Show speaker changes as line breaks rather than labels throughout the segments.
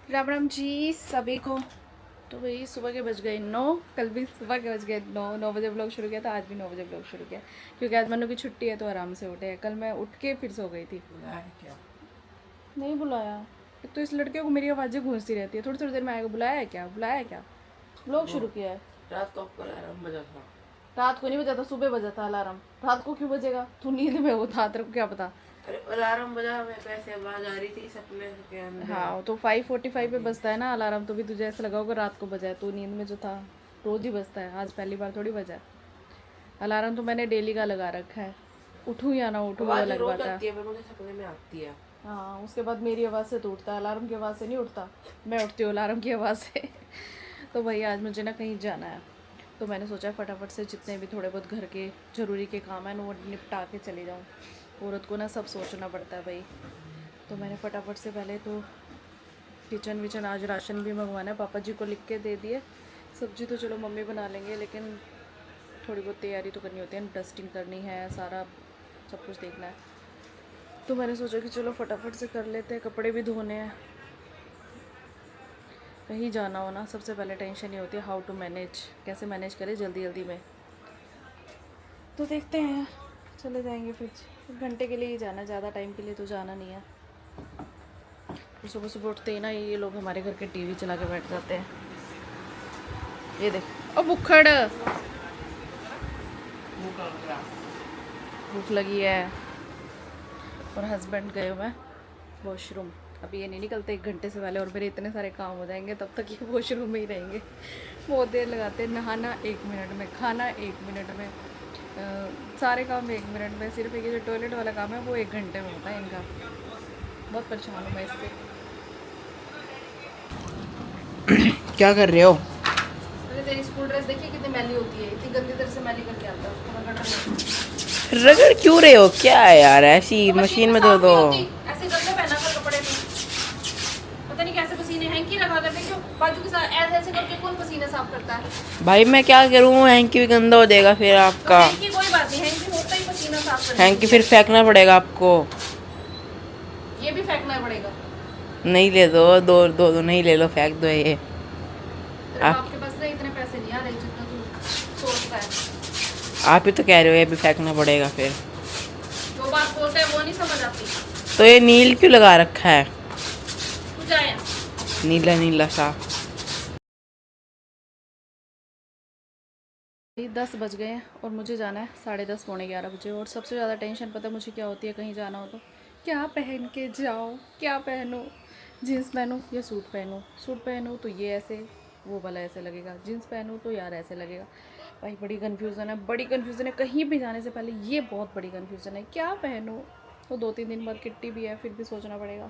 राम राम जी सभी को। तो भाई सुबह के बज गए 9। कल भी सुबह के बज गए 9 बजे ब्लॉग शुरू किया था, आज भी 9 बजे ब्लॉग शुरू किया क्योंकि आज मनु की छुट्टी है तो आराम से उठे। कल मैं उठ के फिर सो गई थी। नहीं बुलाया। एक तो इस लड़के को मेरी आवाज़ें गूंजती रहती है, थोड़ी थोड़ी देर में आएगा। बुलाया है क्या? बुलाया है क्या? ब्लॉग शुरू किया है।
रात को आपका अलार्म बजा था।
रात को नहीं बजा था, सुबह बजा था अलार्म। रात को क्यों बजेगा? तू नींद में वो था, तेरे को क्या पता।
अरे अलार्म बजा, मैं कैसे आवाज आ रही थी सपने के अंदर।
हाँ तो 5:45 पे बजता है ना अलार्म, तो भी तुझे ऐसा लगा होगा रात को बजा है। तू नींद में जो था रोज ही बजता है, आज पहली बार थोड़ी बजा है। अलार्म तो मैंने डेली का लगा रखा है, उठूँ या ना उठूँ वो
आवाज
अलग
रोज
बात है।
आती है पर मुझे सपने में आती है।
हाँ उसके बाद मेरी आवाज़ से तो उठता है, अलार्म की आवाज़ से नहीं उठता। मैं उठती हूँ अलार्म की आवाज़ से। तो भाई आज मुझे ना कहीं जाना है, तो मैंने सोचा फटाफट से जितने भी थोड़े बहुत घर के ज़रूरी के काम हैं वो निपटा के चली जाऊँ। औरत को ना सब सोचना पड़ता है भाई। तो मैंने फटाफट से पहले तो किचन विचन, आज राशन भी मंगवाना है, पापा जी को लिख के दे दिए। सब्जी तो चलो मम्मी बना लेंगे, लेकिन थोड़ी बहुत तैयारी तो करनी होती है, डस्टिंग करनी है, सारा सब कुछ देखना है। तो मैंने सोचा कि चलो फटाफट से कर लेते हैं, कपड़े भी धोने हैं। कहीं जाना हो ना सबसे पहले टेंशन ये होती है हाउ टू मैनेज, कैसे मैनेज करें जल्दी जल्दी में। तो देखते हैं, चले जाएंगे फिर। 1 घंटे के लिए ही जाना है, ज़्यादा टाइम के लिए तो जाना नहीं है। तो सुबह सुबह उठते ही ना ये लोग हमारे घर के टीवी चला के बैठ जाते हैं। ये देख, ओ बुखड़, भूख लगी है। और हस्बैंड गए हुए हैं वॉशरूम, अभी ये नहीं निकलते 1 घंटे से पहले, और मेरे इतने सारे काम हो जाएंगे तब तक ये वॉशरूम में ही रहेंगे। बहुत देर लगाते हैं, नहाना 1 मिनट में, खाना 1 मिनट में, सारे काम 1 मिनट में। सिर्फ ये जो टॉयलेट वाला काम है वो 1 घंटे में होता है इनका। बहुत परेशान हूँ मैं इससे।
क्या कर रहे हो?
अरे तेरी स्कूल ड्रेस देखिए कितनी मैली होती है, इतनी गंदी तरह से मैली करके आता है, उसको रगड़ रही है।
रगड़ क्यों रहे हो? क्या है यार, ऐसी
तो
मशीन में धो
साफ
दो।
नहीं होती, ऐसे गंदे पहना कर कपड़े में, पता नहीं कैसे पसीने। हैंकी लगा कर देखो बाजू के साथ, ऐसे ऐसे करके कौन पसीने साफ करता है?
भाई मैं क्या करूँ, हैंकी भी गंदा हो जाएगा फिर
तो
आपका।
हैंकी कोई बात नहीं, हैंकी होता ही पसीना साफ करने
हैंकी
के
फिर
लिए।
फेंकना पड़ेगा आपको।
ये भी फेंकना पड़ेगा।
नहीं ले दो, दो दो दो नहीं ले लो, फेंक दो ये।
तेरे
आप
बाप के पास ना इतने पैसे नहीं आ रहे जितना तू सोचता है।
आप ही तो कह रहे हो ये भी फेंकना पड़ेगा फिर।
जो बात बोलता है वो नहीं समझ आती।
तो ये नील क्यों लगा रखा है?
तू जा यहाँ।
नीला नीला सा।
10 बज गए हैं और मुझे जाना है 10:30 पौने 11 बजे। और सबसे ज़्यादा टेंशन पता है मुझे क्या होती है कहीं जाना हो तो? क्या पहन के जाओ, क्या पहनूँ? जीन्स पहनूँ या सूट पहनूँ? सूट पहनूँ तो ये ऐसे, वो वाला ऐसे लगेगा। जीन्स पहनूँ तो यार ऐसे लगेगा। भाई बड़ी कन्फ्यूज़न है, बड़ी कन्फ्यूज़न है। कहीं भी जाने से पहले ये बहुत बड़ी कन्फ्यूज़न है, क्या पहनूँ? तो 2-3 दिन बाद किट्टी भी है, फिर भी सोचना पड़ेगा।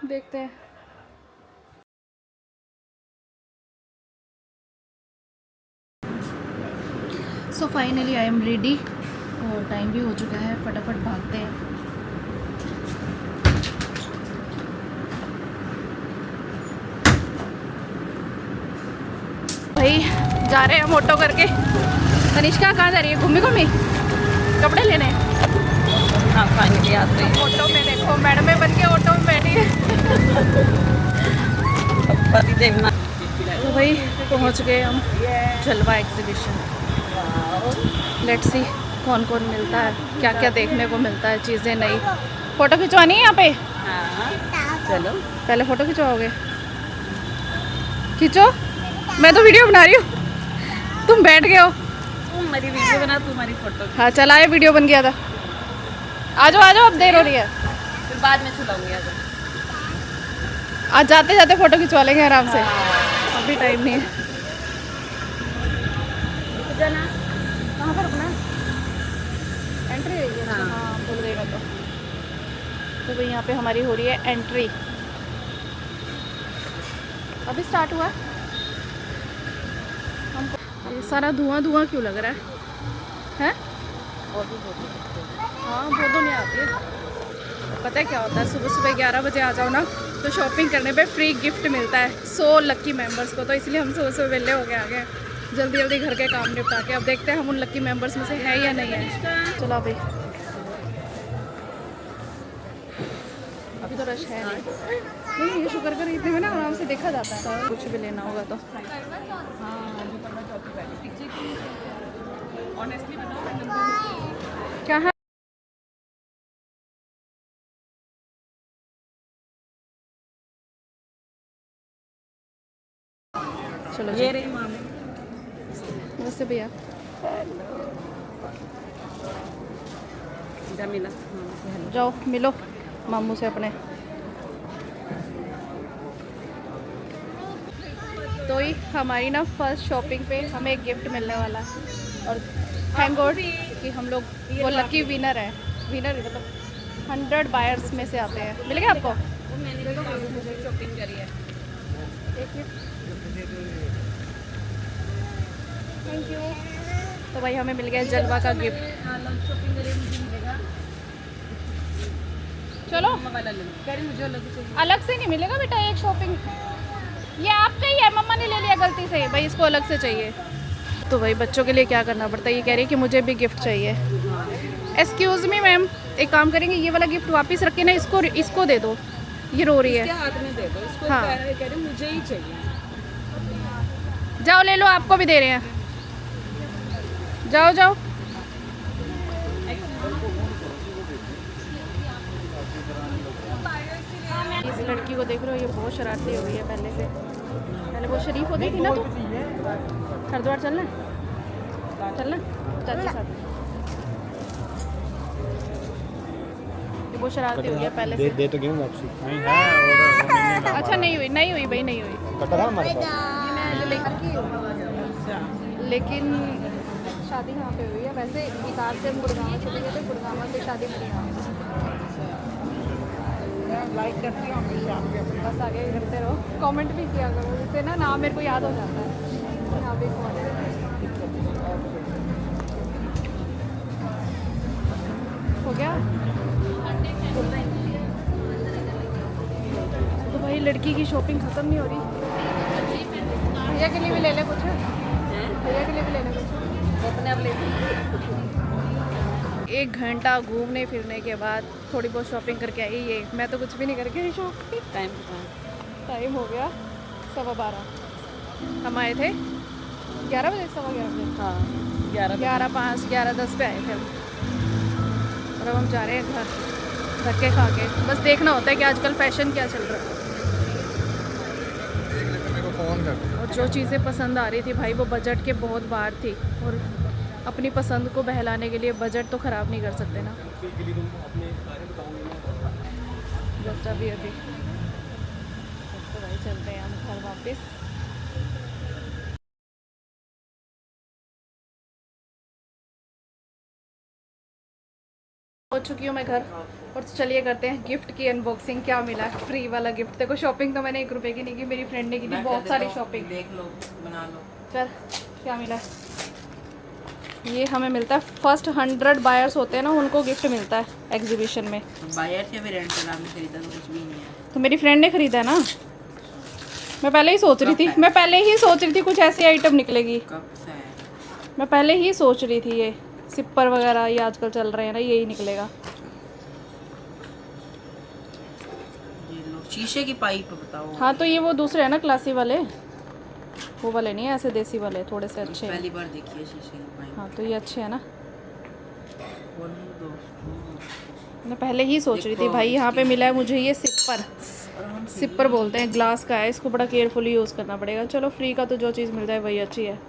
देखते हैं। So finally I am ready और टाइम भी हो चुका है, फटाफट भागते हैं। भाई जा रहे हैं हम ऑटो करके। तनिष्का कहाँ जा रही है? घूमी घूमी कपड़े लेने। हाँ फाइनली आते हैं ऑटो में। देखो मैडम बन के ऑटो में बैठी है। तो भाई पहुँच गए हम जलवा एग्जीबिशन। लेट्स सी कौन कौन मिलता है, क्या क्या देखने को मिलता है, चीज़ें नई। फ़ोटो खिंचवानी है यहाँ पे?
चलो
पहले फ़ोटो खिंचवाओगे? खींचो, मैं तो वीडियो बना रही हूँ, तुम बैठ गए हो।
तुम मेरी वीडियो बना, तुम्हारी फोटो।
हाँ चला, ये वीडियो बन गया था। आ जाओ, अब देर हो रही है।
फिर बाद में छुलाऊंगी।
आज जाते जाते फ़ोटो खिंचवा लेंगे आराम से, अभी टाइम नहीं है।
जाना
कहाँ पर रुकना? एंट्री है ये?
हाँ।
हाँ भूल गई मैं तो भाई यहाँ पे हमारी हो रही है एंट्री, अभी स्टार्ट हुआ है। ये सारा धुआं धुआं क्यों लग रहा है? हाँ फोटो नहीं आती है। पता है क्या होता है, सुबह सुबह 11 बजे आ जाओ ना तो शॉपिंग करने पे फ्री गिफ्ट मिलता है 100 लक्की मेंबर्स को। तो इसलिए हम सुबह सुबह वेले हो गए आ गए जल्दी जल्दी घर के काम निपटा के। अब देखते हैं हम उन लक्की मेंबर्स में से है या नहीं है। चलो भाई, अभी तो रश है नहीं। नहीं, ये शुक्र कर इतने में ना आराम से देखा जाता है, कुछ भी लेना होगा तो। क्या है? चलो ये रही मामी। नमस्ते भैया।
मिला
जाओ मिलो मामू से अपने। तो ही हमारी ना फर्स्ट शॉपिंग पे हमें एक गिफ्ट मिलने वाला है और थैंक गॉड कि हम लोग वो लकी विनर है। विनर मतलब 100 बायर्स में से आते हैं। मिल गया आपको?
मैंने शॉपिंग करी है।
Thank you. तो भाई हमें मिल गया जलवा का गिफ्ट।
शॉपिंग करी मुझे मिलेगा।
चलो
वाला ले करी मुझे अलग से।
अलग से नहीं मिलेगा बेटा, एक शॉपिंग ये आपका ही है, मम्मा ने ले लिया गलती से, भाई इसको अलग से चाहिए। तो भाई बच्चों के लिए क्या करना पड़ता है, ये कह रही है कि मुझे भी गिफ्ट चाहिए। एक्सक्यूज़ मी मैम, एक काम करेंगे, ये वाला गिफ्ट वापस रख के ना इसको दे दो, ये रो रही
इसके
है।
हाथ में दे दो इसको।
हाँ।
कह रहे मुझे ही चाहिए।
जाओ ले लो, आपको भी दे रहे हैं, जाओ जाओ। इस लड़की को देख रहे हो, ये बहुत शरारती हो गई है पहले से। पहले वो शरीफ होती थी ना। तो हरिद्वार चलना चलना चाची साथ। ये बहुत शरारती हो गई है पहले से।
दे तो गई वापसी नहीं है और
अच्छा नहीं हुई भाई, नहीं हुई।
कटा था हमारे पास।
लेकिन शादी यहाँ पे हुई है। वैसे हिसाब से हम गुड़गांव में चले गए थे, गुड़गांव से शादी मेरी यहाँ पे।
लाइक करती हूँ हमेशा आपके।
बस आगे करते रहो, कमेंट भी किया करो, इससे ना नाम मेरे को याद हो जाता है। यहाँ पे कौन है? हो गया। तो भाई लड़की की शॉपिंग ख़त्म नहीं हो रही। भैया के लिए भी ले ले कुछ, भैया के लिए भी ले ले कुछ।
अपने आप ले।
1 घंटा घूमने फिरने के बाद थोड़ी बहुत शॉपिंग करके आई। ये मैं तो कुछ भी नहीं करके आई शॉपिंग। टाइम हो गया 12:15। हम आए थे 11 बजे, 11:15 बजे।
हाँ
11:05 11:10 पे आए थे हम। और अब हम जा रहे हैं घर, धक्के खा के। बस देखना होता है कि आजकल फैशन क्या चल रहा है।
मेरे को फोन कर।
और जो चीज़ें पसंद आ रही थी भाई, वो बजट के बहुत बाहर थी। और अपनी पसंद को बहलाने के लिए बजट तो ख़राब नहीं कर सकते ना। जस्ट अभी तो भाई चलते हैं हम घर वापस। पहुंच चुकी हूँ मैं घर। और चलिए करते हैं गिफ्ट की अनबॉक्सिंग। क्या मिला है? फ्री वाला गिफ्ट। देखो शॉपिंग तो मैंने 1 रुपए की नहीं की, मेरी फ्रेंड ने की थी बहुत सारी शॉपिंग।
देख लो, बना लो।
चल क्या मिला है? ये हमें मिलता है फर्स्ट 100 बायर्स होते हैं ना, उनको गिफ्ट मिलता है एग्जीबिशन में।
बायर से भी रेंट लगा में खरीदा तो कुछ भी नहीं है।
तो मेरी फ्रेंड ने खरीदा है ना। मैं पहले ही सोच रही थी कुछ ऐसी आइटम निकलेगी।
कब से है?
मैं पहले ही सोच रही थी ये सिपर वगैरह ये आजकल चल रहे हैं ना, यही निकलेगा।
ये लो शीशे की पाइप बताओ।
हाँ तो ये वो दूसरे है ना, क्लासी वाले, वो वाले नहीं है, ऐसे देसी वाले थोड़े से अच्छे हैं।
पहली बार देखी है शीशे की पाइप।
हाँ तो ये अच्छे हैं ना।
खोल दो।
मैं पहले ही सोच रही थी भाई, यहाँ पे मिला है मुझे ये सिपर बोलते हैं, ग्लास का है, इसको बड़ा केयरफुली यूज़ करना पड़ेगा। चलो फ्री का तो जो चीज़ मिल जाए वही अच्छी है।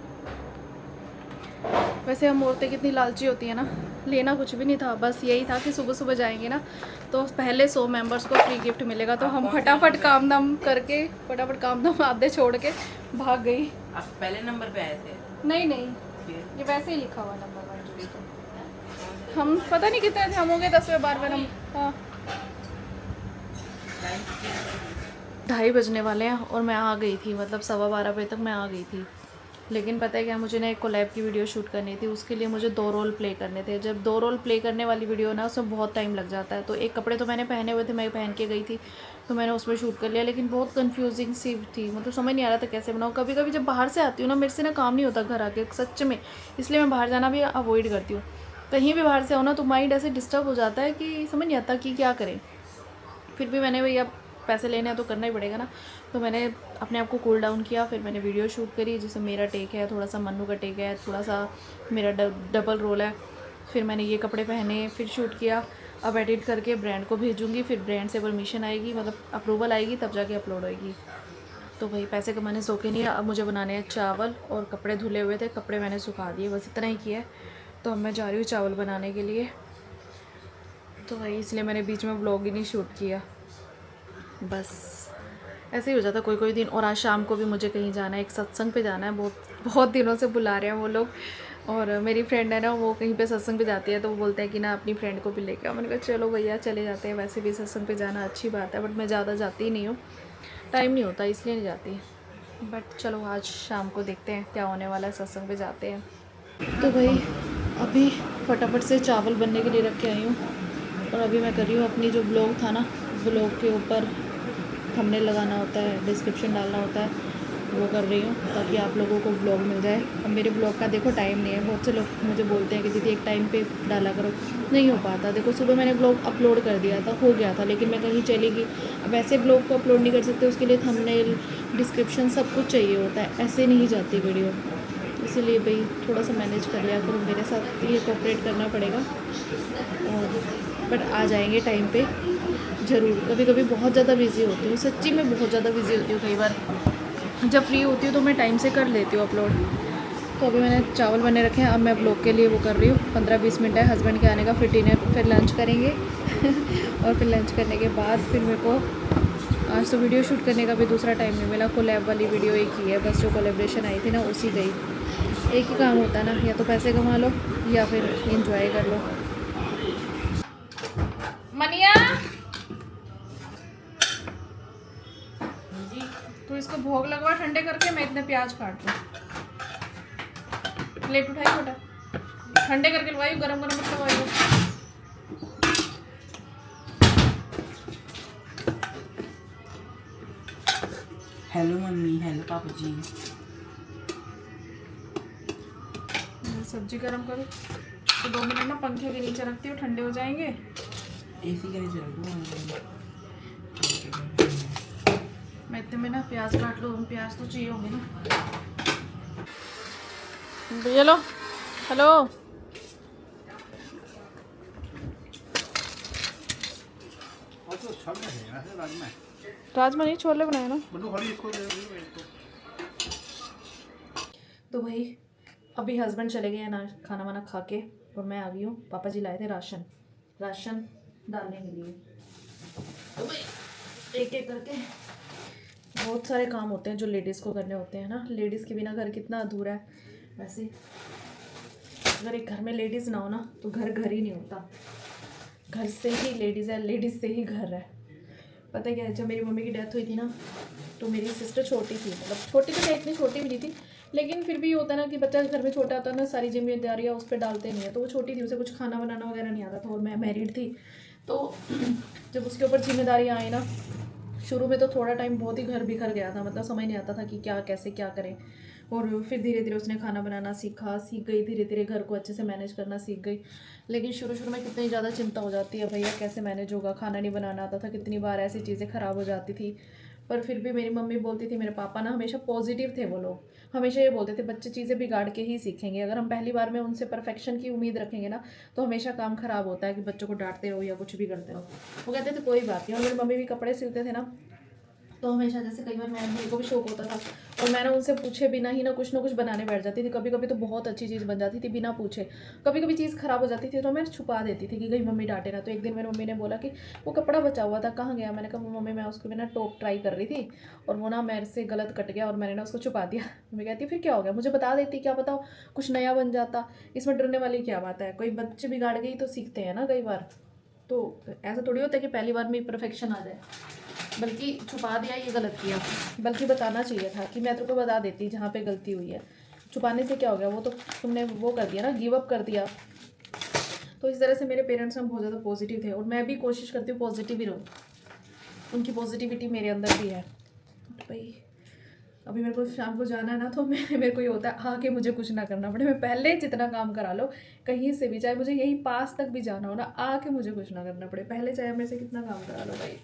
वैसे हम औरतें कितनी लालची होती है ना। लेना कुछ भी नहीं था, बस यही था कि सुबह सुबह जाएंगे ना तो पहले 100 मेंबर्स को फ्री गिफ्ट मिलेगा। तो हम फटाफट काम धाम करके, फटाफट काम धाम आधे छोड़ के भाग गई।
आप पहले नंबर पे आए थे?
नहीं ये वैसे ही लिखा हुआ नंबर 1। हम पता नहीं कितने थे, हम हो गए 10वें 12वें नंबर। हाँ 2:30 बजने वाले हैं और मैं आ गई थी, मतलब 12:15 बजे तक मैं आ गई थी। लेकिन पता है क्या, मुझे ना एक कोलैब की वीडियो शूट करनी थी। उसके लिए मुझे 2 रोल प्ले करने थे। जब 2 रोल प्ले करने वाली वीडियो ना, उसमें बहुत टाइम लग जाता है। तो एक कपड़े तो मैंने पहने हुए थे, मैं पहन के गई थी, तो मैंने उसमें शूट कर लिया। लेकिन बहुत कंफ्यूजिंग सी थी, मतलब समझ नहीं आ रहा था कैसे बनाऊँ। कभी कभी जब बाहर से आती हूँ ना, मेरे से ना काम नहीं होता घर आके सच में, इसलिए मैं बाहर जाना भी अवॉइड करती हूँ। कहीं भी बाहर से हो ना तो माइंड ऐसे डिस्टर्ब हो जाता है कि समझ नहीं आता कि क्या करें। फिर भी मैंने भैया पैसे लेने हैं तो करना ही पड़ेगा ना। तो मैंने अपने आप को कूल डाउन किया, फिर मैंने वीडियो शूट करी जिसमें मेरा टेक है, थोड़ा सा मन्नू का टेक है, थोड़ा सा मेरा डबल रोल है। फिर मैंने ये कपड़े पहने, फिर शूट किया। अब एडिट करके ब्रांड को भेजूँगी, फिर ब्रांड से परमिशन आएगी, मतलब अप्रूवल आएगी, तब जाके अपलोड होएगी। तो भाई पैसे कमाने सो के नहीं है। अब मुझे बनाने हैं चावल, और कपड़े धुले हुए थे, कपड़े मैंने सुखा दिए, बस इतना ही किया है। तो अब मैं जा रही हूँ चावल बनाने के लिए। तो भाई इसलिए मैंने बीच में व्लॉग ही नहीं शूट किया, बस ऐसे ही हो जाता कोई कोई दिन। और आज शाम को भी मुझे कहीं जाना है, एक सत्संग पे जाना है, बहुत बहुत दिनों से बुला रहे हैं वो लोग। और मेरी फ्रेंड है ना, वो कहीं पे सत्संग पे जाती है, तो वो बोलते हैं कि ना अपनी फ्रेंड को भी लेके आओ। मैंने कहा चलो भैया चले जाते हैं, वैसे भी सत्संग पे जाना अच्छी बात है, बट मैं ज़्यादा जाती ही नहीं हूँ, टाइम नहीं होता इसलिए नहीं जाती। बट चलो आज शाम को देखते हैं क्या होने वाला है, सत्संग पे जाते हैं। तो भाई अभी फटाफट से चावल बनने के लिए रख के आई हूँ, और अभी मैं कर रही हूँ अपनी जो ब्लॉग था ना, ब्लॉग के ऊपर थंबनेल लगाना होता है, डिस्क्रिप्शन डालना होता है, वो कर रही हूँ ताकि आप लोगों को ब्लॉग मिल जाए। अब मेरे ब्लॉग का देखो टाइम नहीं है, बहुत से लोग मुझे बोलते हैं कि दीदी एक टाइम पे डाला करो, नहीं हो पाता। देखो सुबह मैंने ब्लॉग अपलोड कर दिया था, हो गया था, लेकिन मैं कहीं चली गई। अब ऐसे ब्लॉग को अपलोड नहीं कर सकते, उसके लिए थंबनेल, डिस्क्रिप्शन सब कुछ चाहिए होता है, ऐसे नहीं जाती वीडियो। इसीलिए भाई थोड़ा सा मैनेज कर लिया करो, मेरे साथ ये कोऑपरेट करना पड़ेगा। और बट आ जाएंगे टाइम पे ज़रूर। कभी कभी बहुत ज़्यादा बिज़ी होती हूँ, सच्ची में बहुत ज़्यादा बिज़ी होती हूँ। कई बार जब फ्री होती हूँ तो मैं टाइम से कर लेती हूँ अपलोड। तो अभी मैंने चावल बने रखे हैं, अब मैं ब्लॉग के लिए वो कर रही हूँ। 15-20 मिनट है हस्बैंड के आने का, फिर डिनर, फिर लंच करेंगे और फिर लंच करने के बाद फिर मेरे को आज तो वीडियो शूट करने का भी दूसरा टाइम नहीं मिला। कोलैब वाली वीडियो एक ही है बस, जो कोलैबोरेशन आई थी ना उसी गई। एक ही काम होता है ना, या तो पैसे कमा लो या फिर इंजॉय कर लो। मनिया तो इसको भोग लगवा ठंडे करके, मैं इतने प्याज काट दूँ। प्लेट उठाई छोटा, ठंडे करके लगवाई, गरम गरम मत लगवाई।
हेलो मम्मी, हेलो पापा जी।
मैं सब्जी गरम करूँ तो 2 मिनट ना पंखे के नीचे रखती हूँ, ठंडे हो जाएंगे।
एसी के नीचे रख दो।
मैं इतने में ना प्याज काट लो, प्याज तो चाहिए होंगे ना। भैया लो, हेलो। राजमा नहीं, छोले बनाए ना। तो भाई अभी हस्बैंड चले गए हैं ना खाना वाना खा के, और मैं आ गई हूँ। पापा जी लाए थे राशन डालने के लिए। तो भाई एक एक करके बहुत सारे काम होते हैं जो लेडीज़ को करने होते हैं ना। लेडीज़ के बिना घर कितना अधूरा है। वैसे अगर एक घर में लेडीज़ ना हो ना तो घर घर ही नहीं होता। घर से ही लेडीज़ है, लेडीज़ से ही घर है। पता है क्या है, जब मेरी मम्मी की डेथ हुई थी ना, तो मेरी सिस्टर छोटी थी, मतलब छोटी तो इतनी छोटी भी नहीं थी, लेकिन फिर भी होता है ना कि बच्चा घर में छोटा होता है ना, सारी जिम्मेदारियाँ उस पर डालते नहीं है। तो वो छोटी थी, उसे कुछ खाना बनाना वगैरह नहीं आता था, और मैं मैरिड थी। तो जब उसके ऊपर जिम्मेदारियाँ आई ना, शुरू में तो थोड़ा टाइम बहुत ही घर बिखर गया था, मतलब समझ नहीं आता था कि क्या कैसे क्या करें। और फिर धीरे धीरे उसने खाना बनाना सीख गई, धीरे धीरे घर को अच्छे से मैनेज करना सीख गई। लेकिन शुरू में कितनी ज़्यादा चिंता हो जाती है, भैया कैसे मैनेज होगा, खाना नहीं बनाना आता था, कितनी बार ऐसी चीज़ें ख़राब हो जाती थी। पर फिर भी मेरी मम्मी बोलती थी, मेरे पापा ना हमेशा पॉजिटिव थे, वो लोग हमेशा ये बोलते थे बच्चे चीज़ें बिगाड़ के ही सीखेंगे। अगर हम पहली बार में उनसे परफेक्शन की उम्मीद रखेंगे ना, तो हमेशा काम ख़राब होता है कि बच्चों को डांटते रहो या कुछ भी करते रहो। वो कहते थे कोई बात नहीं। और मेरी मम्मी भी कपड़े सिलते थे ना, तो हमेशा जैसे कई बार मेरे को भी शौक होता था, और मैं ना उनसे पूछे बिना ही ना कुछ बनाने बैठ जाती थी। कभी कभी तो बहुत अच्छी चीज़ बन जाती थी बिना पूछे। कभी कभी चीज़ ख़राब हो जाती थी तो मैं छुपा देती थी कि कहीं मम्मी डांटे ना। तो एक दिन मेरी मम्मी ने बोला कि वो कपड़ा बचा हुआ था, कहाँ गया। मैंने कहा मम्मी मैं उसको बिना टॉप ट्राई कर रही थी, और वो ना मेरे से गलत कट गया, और मैंने ना उसको छुपा दिया। मम्मी कहती फिर क्या हो गया, मुझे बता देती, क्या पता कुछ नया बन जाता। इसमें डरने वाली क्या बात है, कोई बच्चे बिगाड़ गई तो सीखते हैं ना कई बार। तो ऐसा थोड़ी होता है कि पहली बार में परफेक्शन आ जाए। बल्कि छुपा दिया, ये गलत किया। बल्कि बताना चाहिए था कि मैं तेरे को बता देती जहाँ पे गलती हुई है। छुपाने से क्या हो गया, वो तो तुमने वो कर दिया ना, गिव अप कर दिया। तो इस तरह से मेरे पेरेंट्स में बहुत ज़्यादा पॉजिटिव थे, और मैं भी कोशिश करती हूँ पॉजिटिव ही रहूँ। उनकी पॉजिटिविटी मेरे अंदर भी है। भाई अभी मेरे को शाम को जाना है ना, तो मेरे को ये होता है आके मुझे कुछ ना करना पड़े। मैं पहले जितना काम करा लो कहीं से भी, चाहे मुझे यही पास तक भी जाना हो ना, आके मुझे कुछ ना करना पड़े, पहले चाहे मेरे से कितना काम करा लो भाई।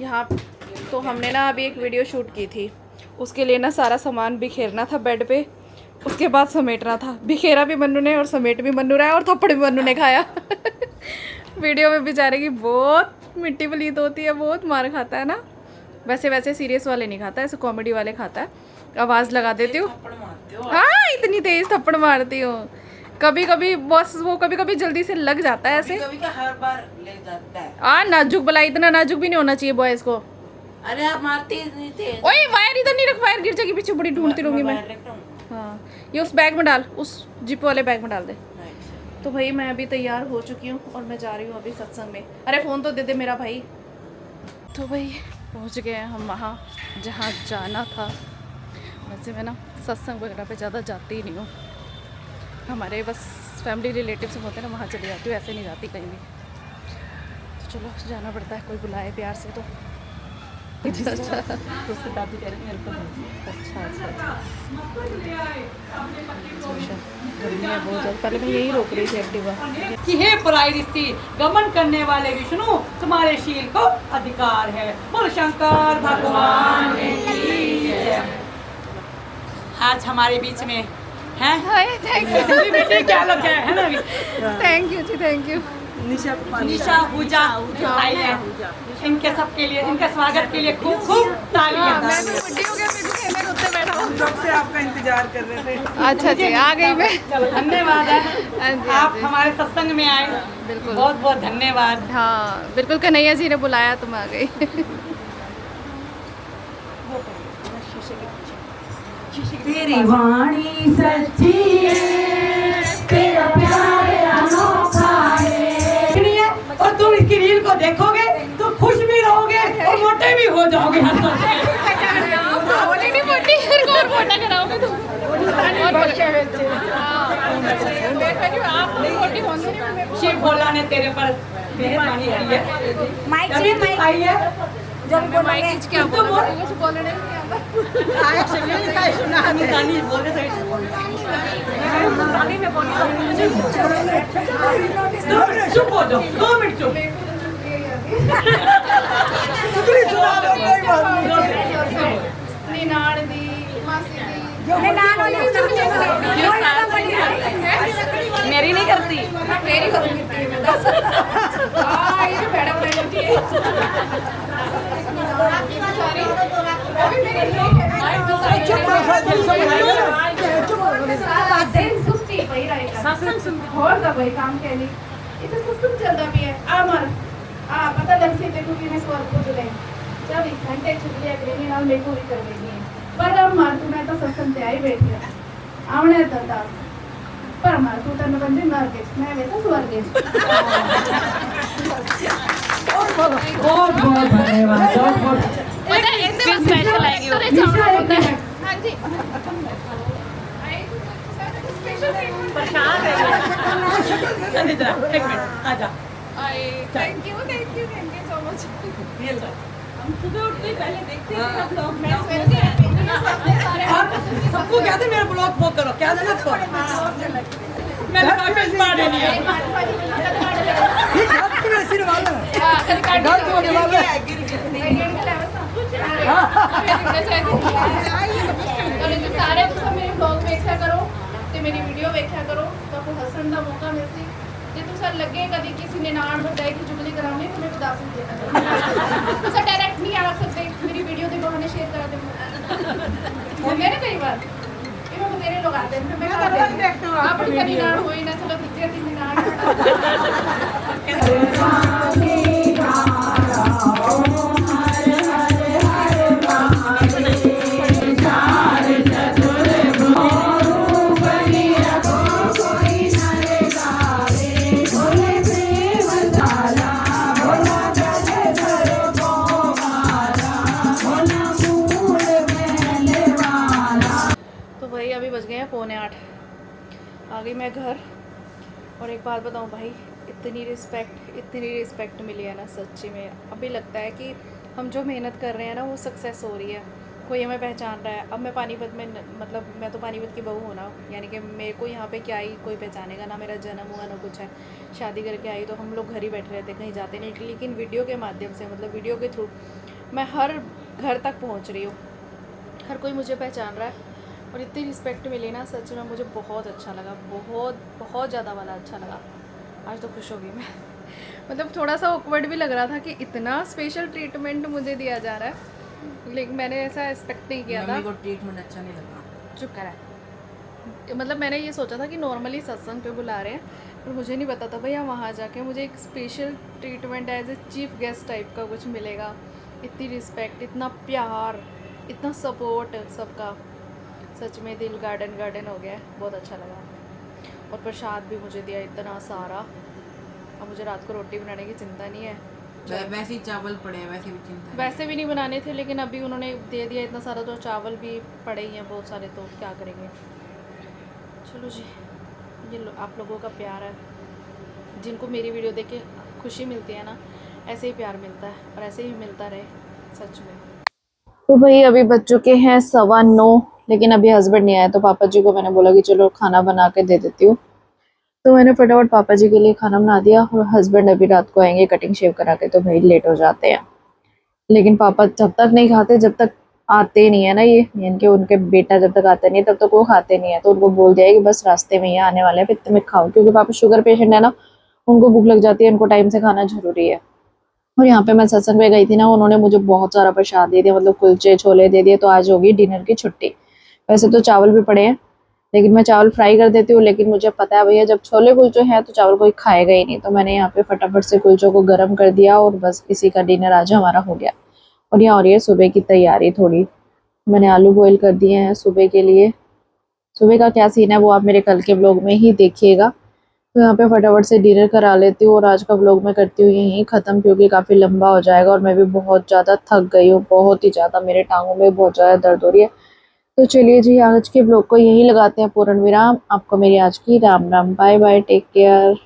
यहाँ तो हमने ना अभी एक वीडियो शूट की थी, उसके लिए ना सारा सामान बिखेरना था बेड पे, उसके बाद समेटना था। बिखेरा भी मन्नू ने और समेट भी मन्नू रहा है और थप्पड़ भी मन्नू ने खाया। वीडियो में बेचारे की बहुत मिट्टी पलीत होती है, बहुत मार खाता है ना। वैसे सीरियस वाले नहीं खाता, ऐसे कॉमेडी वाले खाता है। आवाज़ लगा देती हूँ, हाँ इतनी तेज थप्पड़ मारती हूँ। कभी कभी बॉस वो कभी कभी जल्दी से लग जाता है ऐसे।
कभी का हर बार ले जाता है।
नाजुक भला, इतना नाजुक भी नहीं होना चाहिए बॉयज को।
अरे आप मारते नहीं थे।
ओए वायर इधर नहीं रख, वायर गिर जाएगी पीछे, बड़ी ढूंढती रहूंगी मैं। हाँ ये उस बैग में डाल, उस जिप वाले बैग में डाल दे। तो भाई मैं अभी तैयार हो चुकी हूँ और मैं जा रही हूँ अभी सत्संग में। अरे फ़ोन तो दे दे मेरा भाई। तो भाई पहुँच गए हैं हम वहाँ जहाँ जाना था। वैसे मैं ना सत्संग वगैरह पे ज़्यादा जाती ही नहीं हूँ, हमारे बस फैमिली रिलेटिव्स होते हैं ना, वहाँ चली जाती हूँ, ऐसे नहीं जाती कहीं भी। तो चलो जाना पड़ता है, कोई बुलाए प्यार से तो। अच्छा अच्छा गर्मी है बहुत ज़्यादा। पहले मैं यही रोक रही थी एक्टिवा
कि हे पराई रिश्ती गमन करने वाले विष्णु, तुम्हारे शील को अधिकार है। बोल शंकर भगवान की जय। आज हमारे बीच में हैं
थैंक यू
बेटे क्या लोग है ना
थैंक यू जी, थैंक यू।
निशा पूजा आई है। इनके सबके लिए, इनके स्वागत के लिए खूब खूब तालियां।
मैं भी बुढ़ी हो गया, मैं भी खेमे रोते बैठा हूँ।
कब से आपका इंतजार कर रहे थे।
अच्छा जी आ गई मैं।
चलो धन्यवाद है,
हाँ जी,
आप
हाँ जी।
हमारे सत्संग में आए,
बिल्कुल
बहुत बहुत धन्यवाद।
हाँ बिल्कुल, कन्हैया जी ने बुलाया, तुम आ गई।
तेरी वाणी सच्ची है, तेरा प्यार अनोखा है। और तुम इसकी रील को देखोगे तो खुश भी रहोगे और मोटे भी हो जाओगे हंस हंस के।
नहीं मोटी, फिर और मोटा कराओगे तुम।
शिव भोला ने तेरे पर मेहरबानी की है। माइक आई है जब
माइक खींच के
तो बोल
कुछ बोलने नहीं आता।
गानी बोले सही से बोल। गानी में बोली चुप हो जाओ, 2 मिनट चुप।
निनाण दी, मासी दी,
मेरी नहीं करती।
मेरी करूँगी मैं बस। ये तो मैडम रहती है। भाई काम के लिए इतना सत्संग चलता भी है। आमर पता लग से देखो कि मैं स्वर्ग को जुड़े 24 घंटे छुट्टी अग्रेनी नाल मेरे को भी कर देनी है। पर अब मार तू मैं तो सत्संग पे आई बैठी है आवणे तो पर मार तू तन बंदे मार के मैं वैसा स्वर्ग है।
बहुत बहुत धन्यवाद।
पता है इससे स्पेशल आएगी वो चावल होता है। हां जी
प्रसाद है। एक मिनट आजा।
Thank you so much.
हम सुबह उठते ही पहले देखते हैं आप लोग।
मैं सारे
और सबको कहते मेरा ब्लॉग वो करो, क्या देना आपको? मैंने काफी स्मार्ट है नहीं
सारे मेरे ब्लॉग वेख्या करो ते मेरी वीडियो वेख्या करो तो आपको हसन का मौका मिलती। जे तुसा लगे कभी किसी ने नान बंदाई की चुगली कराने तो मैं बता सकती हूं। तुसा डायरेक्ट नहीं आ सकते, मेरी वीडियो के बहाने शेयर करा दे। मैंने कई बार इन्हों को तेरे लोग आते हैं, मैं देखता हूं आप कभी नान होई ना, चलो कितने दिन नान अभी बज गए हैं 7:45। आ गई मैं घर। और एक बात बताऊं भाई, इतनी रिस्पेक्ट मिली है ना सच्ची में। अभी लगता है कि हम जो मेहनत कर रहे हैं ना वो सक्सेस हो रही है, कोई हमें पहचान रहा है। अब मैं पानीपत में मतलब मैं तो पानीपत की बहू हूँ ना, यानी कि मेरे को यहाँ पे क्या ही कोई पहचानेगा ना, मेरा जन्म हुआ ना कुछ है। शादी करके आई तो हम लोग घर ही बैठे रहते, कहीं जाते नहीं, लेकिन वीडियो के माध्यम से मतलब वीडियो के थ्रू मैं हर घर तक पहुंच रही हूँ, हर कोई मुझे पहचान रहा है और इतनी रिस्पेक्ट मिली ना, सच में मुझे बहुत अच्छा लगा, बहुत बहुत ज़्यादा वाला अच्छा लगा। आज तो खुश हो गई मैं मतलब थोड़ा सा ऑकवर्ड भी लग रहा था कि इतना स्पेशल ट्रीटमेंट मुझे दिया जा रहा है, लेकिन मैंने ऐसा एक्सपेक्ट नहीं किया था।
मम्मी को ट्रीटमेंट अच्छा नहीं लगा।
चुप करा है। मतलब मैंने ये सोचा था कि नॉर्मली सत्संग पे बुला रहे हैं, पर मुझे नहीं पता था भैया वहाँ जाके मुझे एक special treatment as a chief guest type का कुछ मिलेगा। इतनी रिस्पेक्ट, इतना प्यार, इतना सपोर्ट सबका, सच में दिल गार्डन गार्डन हो गया है, बहुत अच्छा लगा। और प्रसाद भी मुझे दिया इतना सारा। अब मुझे रात को रोटी बनाने की चिंता नहीं है,
वैसे ही चावल पड़े हैं, वैसे भी चिंता नहीं।
वैसे भी नहीं बनाने थे, लेकिन अभी उन्होंने दे दिया इतना सारा, तो चावल भी पड़े ही हैं बहुत सारे, तो क्या करेंगे। चलो जी, ये आप लोगों का प्यार है, जिनको मेरी वीडियो देख के खुशी मिलती है ना, ऐसे ही प्यार मिलता है और ऐसे ही मिलता रहे सच में। तो भाई अभी बज चुके हैं 9:15, लेकिन अभी हस्बैंड नहीं आया, तो पापा जी को मैंने बोला कि चलो खाना बना के दे देती हूँ। तो मैंने फटाफट पापा जी के लिए खाना बना दिया, और हस्बैंड अभी रात को आएंगे कटिंग शेव करा के, तो भाई लेट हो जाते हैं। लेकिन पापा जब तक नहीं खाते, जब तक आते नहीं है ना, ये यानी कि उनके बेटा जब तक आता नहीं है तब तक वो खाते नहीं है। तो उनको बोल दिया है कि बस रास्ते में ही आने वाले हैं, इतने में खाओ, क्योंकि पापा शुगर पेशेंट है ना, उनको भूख लग जाती है, उनको टाइम से खाना जरूरी है। और यहाँ पे मैं सत्संग में गई थी ना, उन्होंने मुझे बहुत सारा प्रसाद दे दिया, मतलब कुलचे छोले दे दिए, तो आज होगी डिनर की छुट्टी। वैसे तो चावल भी पड़े हैं, लेकिन मैं चावल फ्राई कर देती हूँ, लेकिन मुझे पता है भैया जब छोले कुलचे हैं तो चावल कोई खाएगा ही नहीं, तो मैंने यहाँ पे फटाफट से कुलचों को गर्म कर दिया, और बस इसी का डिनर आज हमारा हो गया। और यहाँ हो रही है सुबह की तैयारी थोड़ी, मैंने आलू बॉईल कर दिए हैं सुबह के लिए। सुबह का क्या सीन है वो आप मेरे कल के व्लॉग में ही देखिएगा। तो यहाँ पे फटाफट से डिनर करा लेती हूँ, और आज का व्लॉग मैं करती हूँ यहीं ख़त्म, क्योंकि काफ़ी लंबा हो जाएगा, और मैं भी बहुत ज़्यादा थक गई हूँ, बहुत ही ज़्यादा, मेरे टांगों में बहुत ज़्यादा दर्द हो रही है। तो चलिए जी, आज के व्लॉग को यहीं लगाते हैं पूर्ण विराम। आपको मेरी आज की Ram Ram, bye bye, take care.